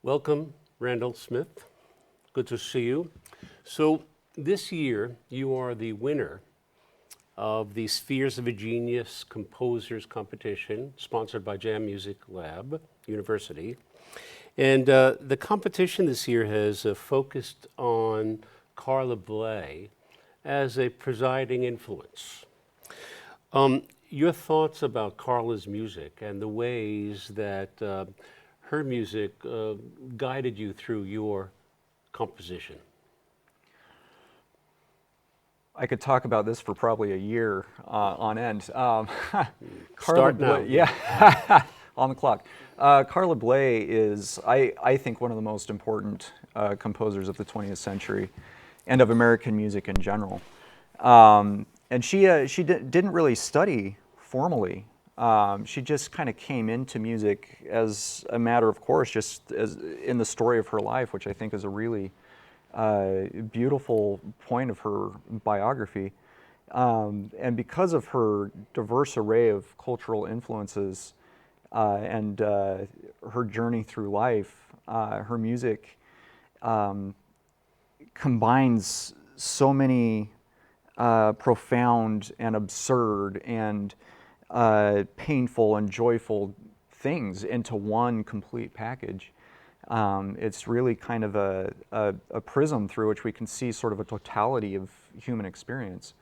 Welcome, Randall Smith. Good to see you. So this year, you are the winner of the Spheres of a Genius Composers Competition, sponsored by Jam Music Lab University. And the competition this year has focused on Carla Bley as a presiding influence. Your thoughts about Carla's music and the ways that her music guided you through your composition? I could talk about this for probably a year on end. Start now. Yeah, on the clock. Carla Bley is, I think, one of the most important composers of the 20th century and of American music in general. And she didn't really study formally. She just kind of came into music as a matter of course, just as in the story of her life, which I think is a really beautiful point of her biography. And because of her diverse array of cultural influences and her journey through life, her music combines so many profound and absurd and painful and joyful things into one complete package. It's really kind of a prism through which we can see sort of a totality of human experience.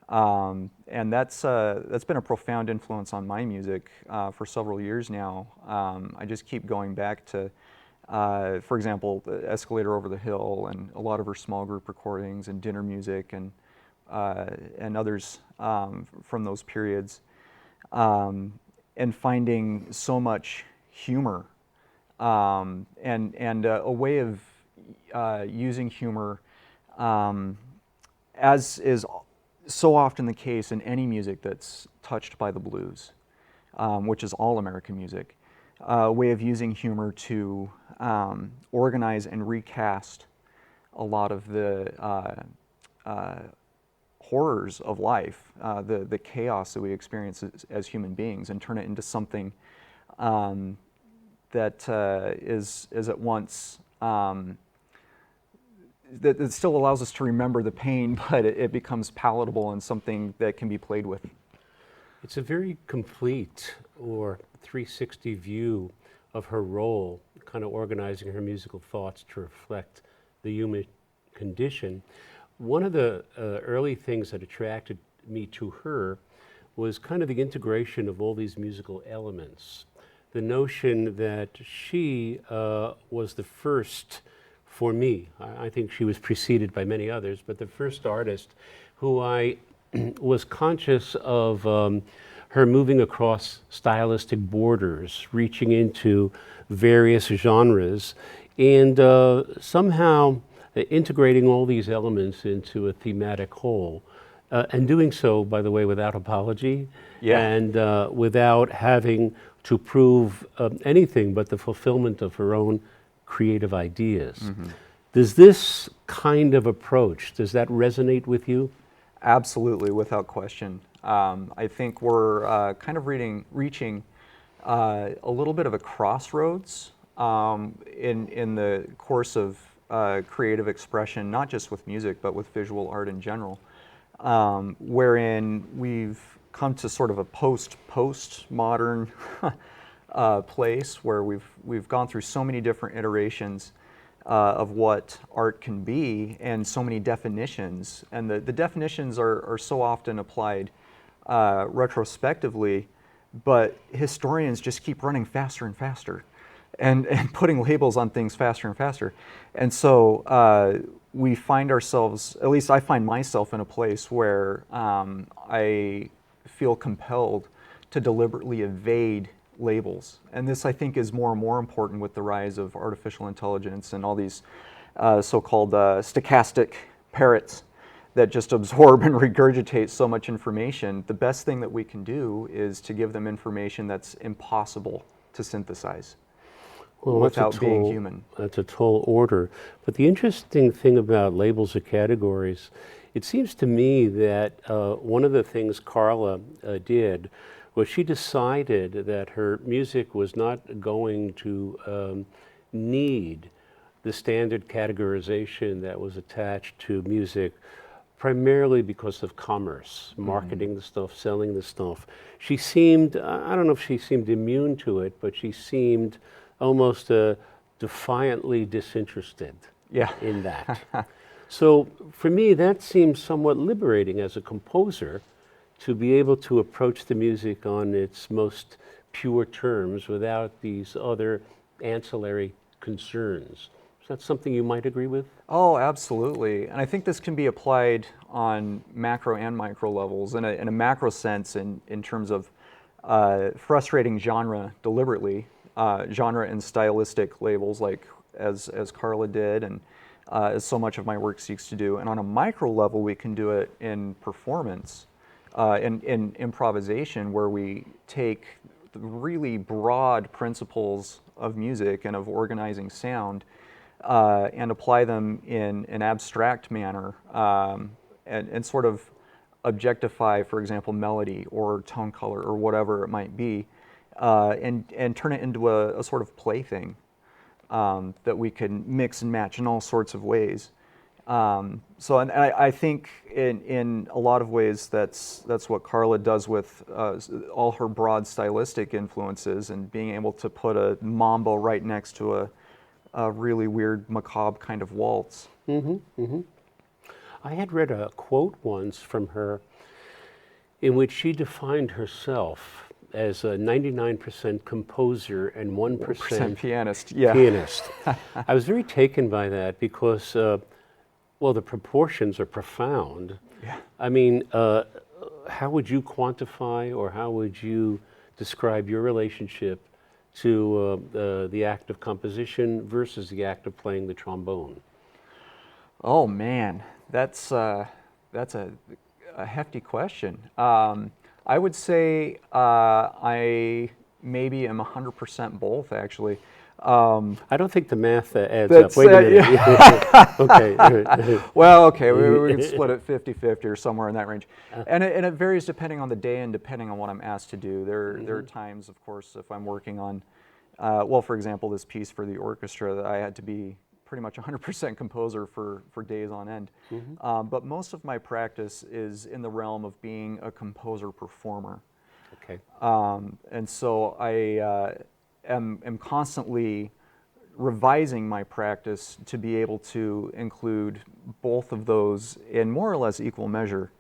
And that's been a profound influence on my music for several years now. I just keep going back to, for example, the Escalator Over the Hill and a lot of her small group recordings and dinner music and others from those periods, and finding so much humor and a way of using humor, as is so often the case in any music that's touched by the blues, which is all American music, a way of using humor to organize and recast a lot of the horrors of life, the chaos that we experience as human beings, and turn it into something that is at once, that it still allows us to remember the pain, but it becomes palatable and something that can be played with. It's a very complete or 360 view of her role, kind of organizing her musical thoughts to reflect the human condition. One of the early things that attracted me to her was kind of the integration of all these musical elements. The notion that she was the first, for me, I think she was preceded by many others, but the first artist who I was conscious of her moving across stylistic borders, reaching into various genres, and somehow integrating all these elements into a thematic whole. And doing so, by the way, without apology, and without having to prove anything but the fulfillment of her own creative ideas. Mm-hmm. Does this kind of approach, does that resonate with you? Absolutely, without question. I think we're kind of reaching a little bit of a crossroads in the course of creative expression, not just with music, but with visual art in general, wherein we've come to sort of a postmodern place where we've gone through so many different iterations of what art can be, and so many definitions, and the definitions are so often applied retrospectively, but historians just keep running faster and faster and putting labels on things faster and faster. And so we find ourselves, at least I find myself, in a place where I feel compelled to deliberately evade labels. And this, I think, is more and more important with the rise of artificial intelligence and all these so-called stochastic parrots that just absorb and regurgitate so much information. The best thing that we can do is to give them information that's impossible to synthesize. Well, without being human. That's a tall order. But the interesting thing about labels or categories, it seems to me that one of the things Carla did was she decided that her music was not going to need the standard categorization that was attached to music primarily because of commerce, marketing the stuff, selling the stuff. She seemed, I don't know if she seemed immune to it, but she seemed almost defiantly disinterested in that. So for me, that seems somewhat liberating as a composer to be able to approach the music on its most pure terms without these other ancillary concerns. Is that something you might agree with? Oh, absolutely. And I think this can be applied on macro and micro levels. In a macro sense, in terms of frustrating genre deliberately, genre and stylistic labels, like as Carla did, and as so much of my work seeks to do. And on a micro level, we can do it in performance, in improvisation, where we take the really broad principles of music and of organizing sound and apply them in an abstract manner and sort of objectify, for example, melody or tone color or whatever it might be, and turn it into a sort of plaything that we can mix and match in all sorts of ways. So I think in a lot of ways that's what Carla does with all her broad stylistic influences, and being able to put a mambo right next to a really weird macabre kind of waltz. I had read a quote once from her in which she defined herself as a 99% composer and 1% pianist. Yeah. pianist. I was very taken by that because, well, the proportions are profound. Yeah. I mean, how would you quantify or how would you describe your relationship to the act of composition versus the act of playing the trombone? Oh man, that's a hefty question. I would say I maybe am 100% both, actually. I don't think the math adds That's, up. Wait a minute. Okay. Well, okay, we can split it 50-50 or somewhere in that range. And it varies depending on the day and depending on what I'm asked to do. There are times, of course, if I'm working on, well, for example, this piece for the orchestra, that I had to be pretty much 100% composer for days on end. But most of my practice is in the realm of being a composer-performer. Okay. And so I am constantly revising my practice to be able to include both of those in more or less equal measure,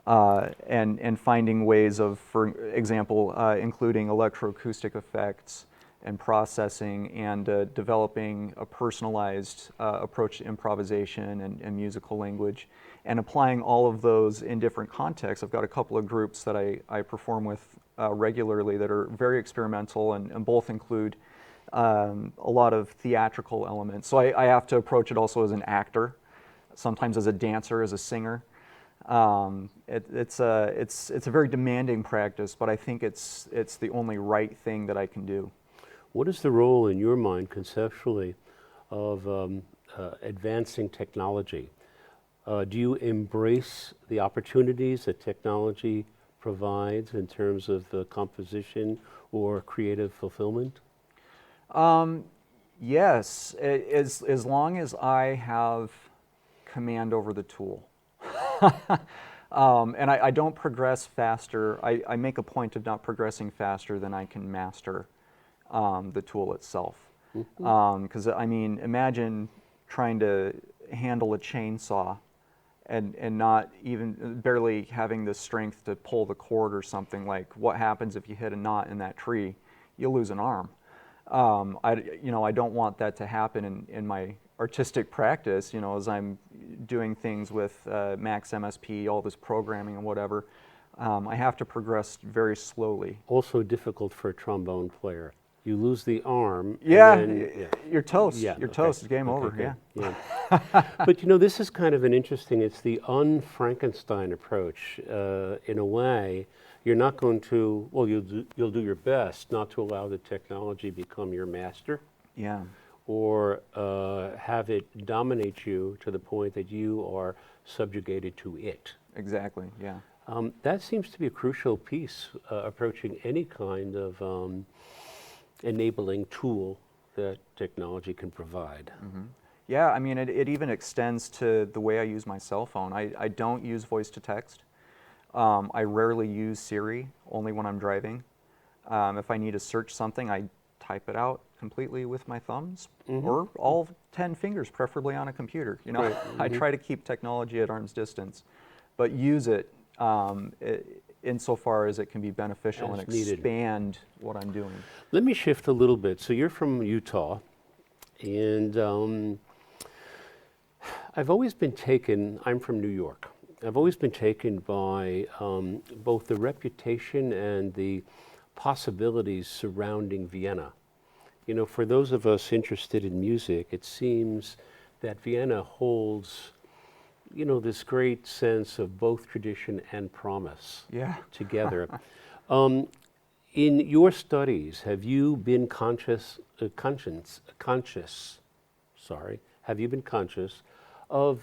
and finding ways of, for example, including electroacoustic effects and processing, and developing a personalized approach to improvisation and musical language, and applying all of those in different contexts. I've got a couple of groups that I perform with regularly that are very experimental, and both include a lot of theatrical elements. So I have to approach it also as an actor, sometimes as a dancer, as a singer. It's a very demanding practice, but I think it's the only right thing that I can do. What is the role in your mind conceptually of advancing technology? Do you embrace the opportunities that technology provides in terms of composition or creative fulfillment? Yes, as long as I have command over the tool. And I don't progress faster. I make a point of not progressing faster than I can master the tool itself. Because I mean, imagine trying to handle a chainsaw and not even barely having the strength to pull the cord or something. Like, what happens if you hit a knot in that tree? You'll lose an arm. I don't want that to happen in my artistic practice, as I'm doing things with Max MSP, all this programming and whatever. I have to progress very slowly. Also difficult for a trombone player. You lose the arm. Yeah, and then, you're toast. Yeah, You're okay. toast. Game Okay, over. good. Yeah. But this is kind of an interesting, it's the un-Frankenstein approach. In a way, you're not going to, well, you'll do your best not to allow the technology become your master. Yeah. Or have it dominate you to the point that you are subjugated to it. Exactly. Yeah. That seems to be a crucial piece approaching any kind of enabling tool that technology can provide. Yeah, I mean, it even extends to the way I use my cell phone. I don't use voice to text. I rarely use Siri, only when I'm driving. If I need to search something, I type it out completely with my thumbs, or all 10 fingers, preferably on a computer. You know, Right. I try to keep technology at arm's distance, but use it, insofar as it can be beneficial As and needed. expand what I'm doing. Let me shift a little bit. So you're from Utah, and I've always been taken, I'm from New York. I've always been taken by both the reputation and the possibilities surrounding Vienna. You know, for those of us interested in music, it seems that Vienna holds, you know, this great sense of both tradition and promise Yeah. together. In your studies, have you been have you been conscious of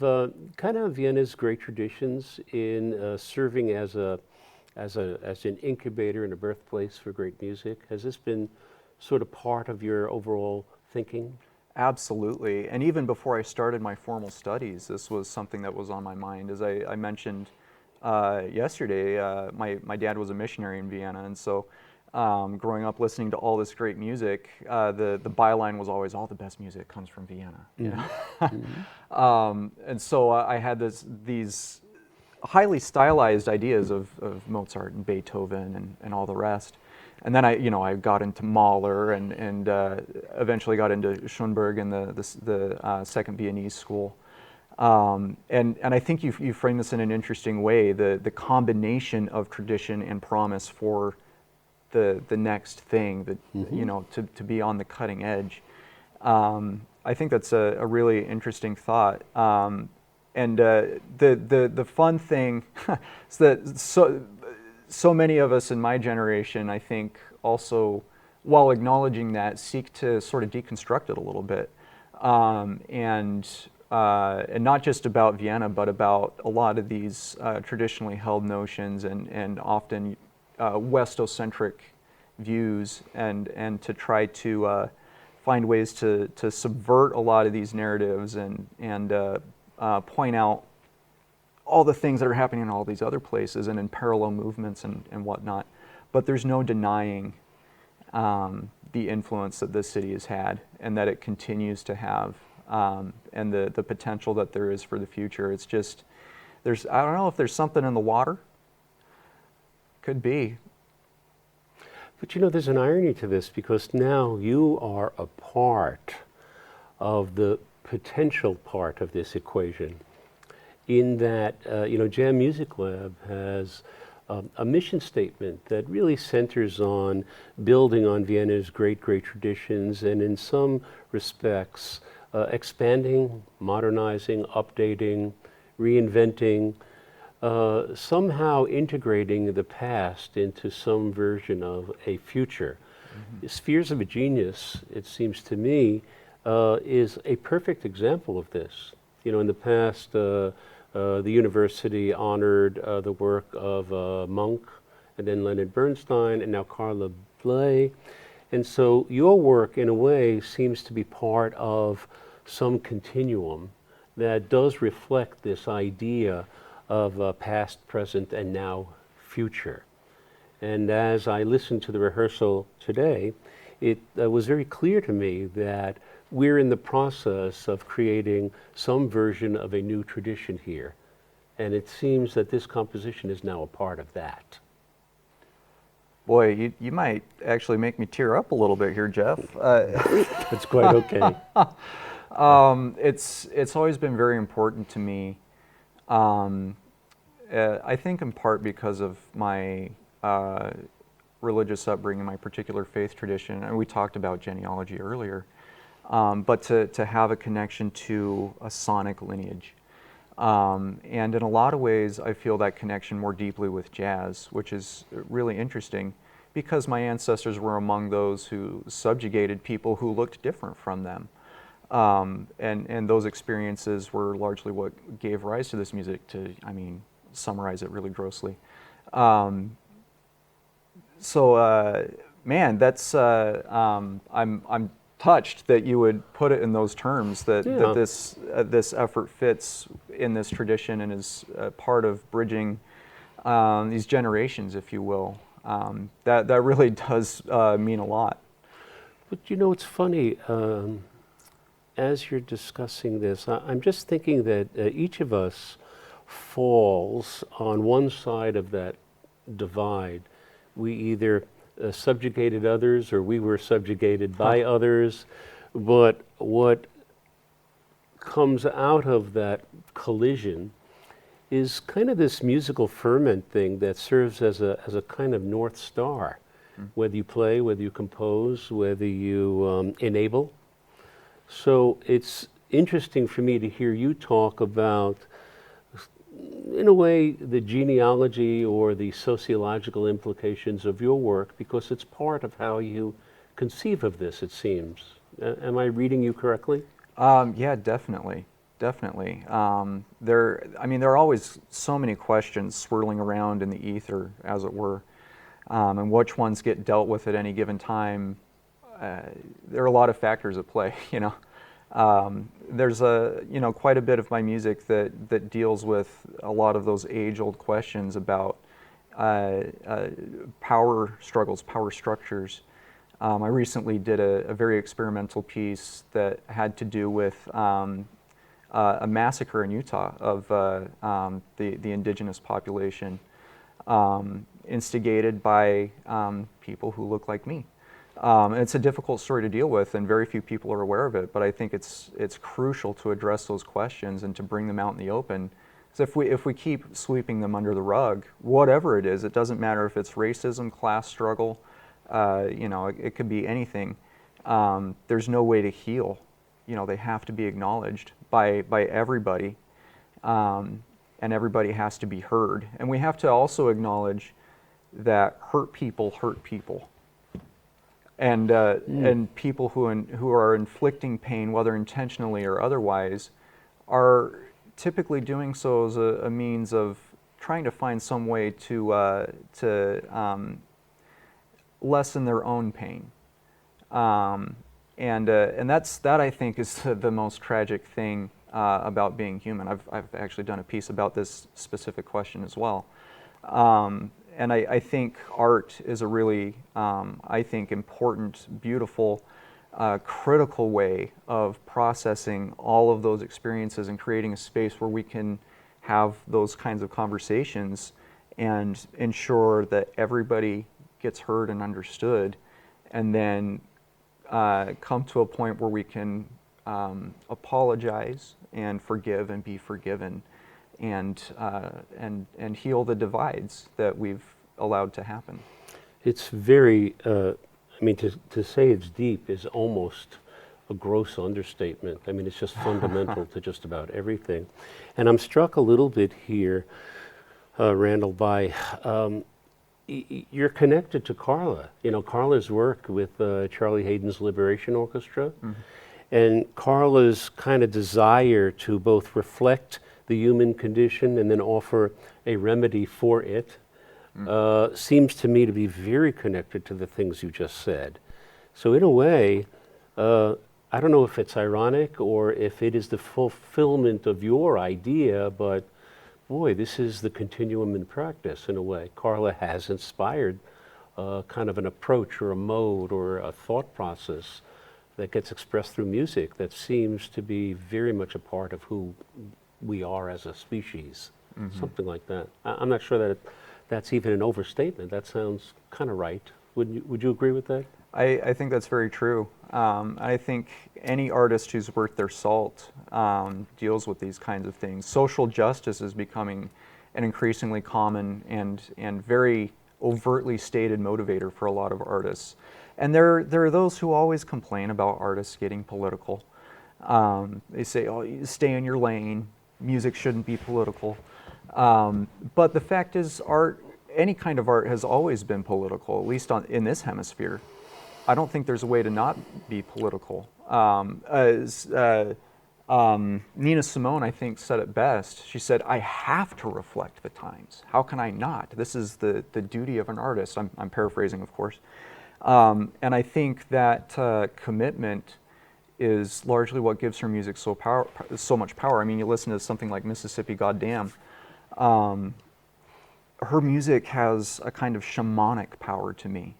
kind of Vienna's great traditions in serving as an incubator and a birthplace for great music? Has this been sort of part of your overall thinking? Absolutely. And even before I started my formal studies, this was something that was on my mind. As I mentioned yesterday, my dad was a missionary in Vienna, and so growing up listening to all this great music, the byline was always, all the best music comes from Vienna. You know? And so I had these highly stylized ideas of Mozart and Beethoven and all the rest. And then I got into Mahler and eventually got into Schoenberg and the Second Viennese School. And I think you frame this in an interesting way, the combination of tradition and promise for the next thing, that you know, to be on the cutting edge. I think that's a really interesting thought. And the fun thing is that so many of us in my generation, I think, also, while acknowledging that, seek to sort of deconstruct it a little bit, and not just about Vienna, but about a lot of these traditionally held notions and often Westocentric views, and to try to find ways to subvert a lot of these narratives and point out all the things that are happening in all these other places and in parallel movements and whatnot. But there's no denying the influence that this city has had and that it continues to have, and the potential that there is for the future. It's just, I don't know if there's something in the water. Could be. But you know, there's an irony to this, because now you are a part of the potential part of this equation, in that, you know, Jam Music Lab has a mission statement that really centers on building on Vienna's great traditions, and in some respects, expanding, modernizing, updating, reinventing, somehow integrating the past into some version of a future. Spheres of a Genius, it seems to me, is a perfect example of this. You know, in the past, the university honored the work of Monk, and then Leonard Bernstein, and now Carla Bley. And so your work, in a way, seems to be part of some continuum that does reflect this idea of past, present, and now future. And as I listened to the rehearsal today, it was very clear to me that we're in the process of creating some version of a new tradition here. And it seems that this composition is now a part of that. Boy, you might actually make me tear up a little bit here, Jeff. It's quite okay. It's always been very important to me. I think in part because of my religious upbringing, my particular faith tradition, and we talked about genealogy earlier, but to have a connection to a sonic lineage. And in a lot of ways, I feel that connection more deeply with jazz, which is really interesting, because my ancestors were among those who subjugated people who looked different from them. And those experiences were largely what gave rise to this music, to, I mean, summarize it really grossly. Man, that's, I'm touched that you would put it in those terms, that, Yeah. that this effort fits in this tradition and is part of bridging these generations, if you will. That really does mean a lot. But you know, it's funny, as you're discussing this, I'm just thinking that each of us falls on one side of that divide. We either subjugated others or we were subjugated by others, but what comes out of that collision is kind of this musical ferment thing that serves as a kind of North Star. Whether you play, whether you compose, whether you enable. So it's interesting for me to hear you talk about, in a way, the genealogy or the sociological implications of your work, because it's part of how you conceive of this, it seems. Am I reading you correctly? Yeah, definitely. Definitely. There are always so many questions swirling around in the ether, as it were, and which ones get dealt with at any given time. There are a lot of factors at play, you know. There's quite a bit of my music that deals with a lot of those age-old questions about power struggles, power structures. I recently did a very experimental piece that had to do with a massacre in Utah of the indigenous population, instigated by people who look like me. It's a difficult story to deal with, and very few people are aware of it, but I think it's crucial to address those questions and to bring them out in the open. Because if we keep sweeping them under the rug, whatever it is, it doesn't matter if it's racism, class struggle, it could be anything. There's no way to heal. They have to be acknowledged by everybody, and everybody has to be heard. And we have to also acknowledge that hurt people, and people who are inflicting pain, whether intentionally or otherwise, are typically doing so as a means of trying to find some way to lessen their own pain. And that I think is the most tragic thing about being human. I've actually done a piece about this specific question as well. And I think art is a really, important, beautiful, critical way of processing all of those experiences and creating a space where we can have those kinds of conversations and ensure that everybody gets heard and understood, and then come to a point where we can apologize and forgive and be forgiven, and heal the divides that we've allowed to happen. It's very, to say it's deep is almost a gross understatement. It's just fundamental to just about everything. And I'm struck a little bit here, Randall, by you're connected to Carla. Carla's work with Charlie Hayden's Liberation Orchestra, and Carla's kind of desire to both reflect the human condition and then offer a remedy for it seems to me to be very connected to the things you just said. So in a way, I don't know if it's ironic or if it is the fulfillment of your idea, but boy, this is the continuum in practice in a way. Carla has inspired kind of an approach or a mode or a thought process that gets expressed through music that seems to be very much a part of who we are as a species, something like that. I'm not sure that that's even an overstatement. That sounds kind of right. Would you agree with that? I think that's very true. I think any artist who's worth their salt deals with these kinds of things. Social justice is becoming an increasingly common and very overtly stated motivator for a lot of artists. And there are those who always complain about artists getting political. They say, "Oh, you stay in your lane. Music shouldn't be political." But the fact is, any kind of art has always been political, at least in this hemisphere. I don't think there's a way to not be political. Nina Simone, I think, said it best. She said, "I have to reflect the times. How can I not? This is the duty of an artist." I'm paraphrasing, of course. And I think that commitment is largely what gives her music so much power. I mean, you listen to something like Mississippi Goddamn. Her music has a kind of shamanic power to me.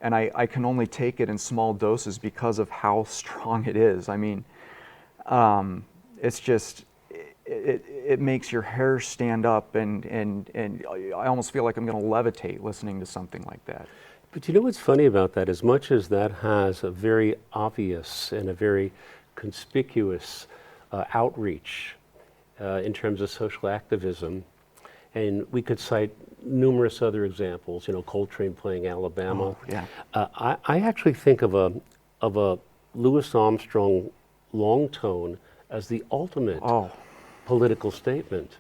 And I can only take it in small doses because of how strong it is. I mean, it's just, it makes your hair stand up, and I almost feel like I'm going to levitate listening to something like that. But you know what's funny about that? As much as that has a very obvious and a very conspicuous outreach in terms of social activism, and we could cite numerous other examples, you know, Coltrane playing Alabama. Oh, yeah. I actually think of a Louis Armstrong long tone as the ultimate political statement.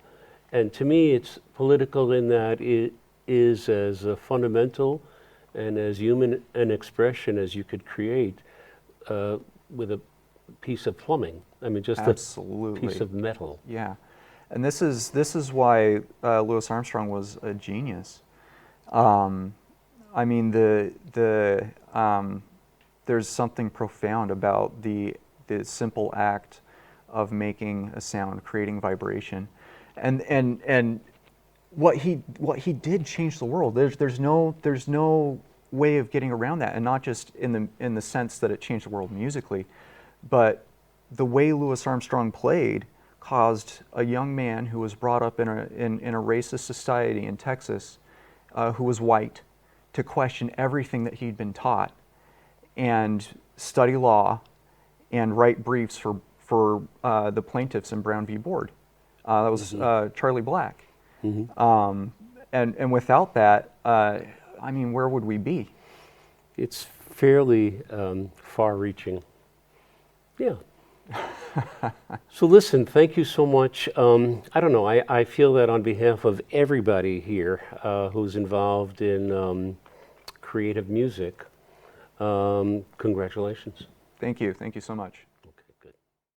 And to me, it's political in that it is as fundamental and as human an expression as you could create with a piece of plumbing. I mean, just Absolutely. a piece of metal. Yeah. And this is why Louis Armstrong was a genius. I mean, there's something profound about the simple act of making a sound, creating vibration, and what he did changed the world. There's no way of getting around that, and not just in the sense that it changed the world musically, but the way Louis Armstrong played caused a young man who was brought up in a racist society in Texas, who was white, to question everything that he'd been taught, and study law, and write briefs for the plaintiffs in Brown v. Board. That was Charlie Black. Mm-hmm. And without that, I mean, where would we be? It's fairly far-reaching. Yeah. So listen, thank you so much. I don't know, I feel that on behalf of everybody here who's involved in creative music, congratulations. Thank you so much.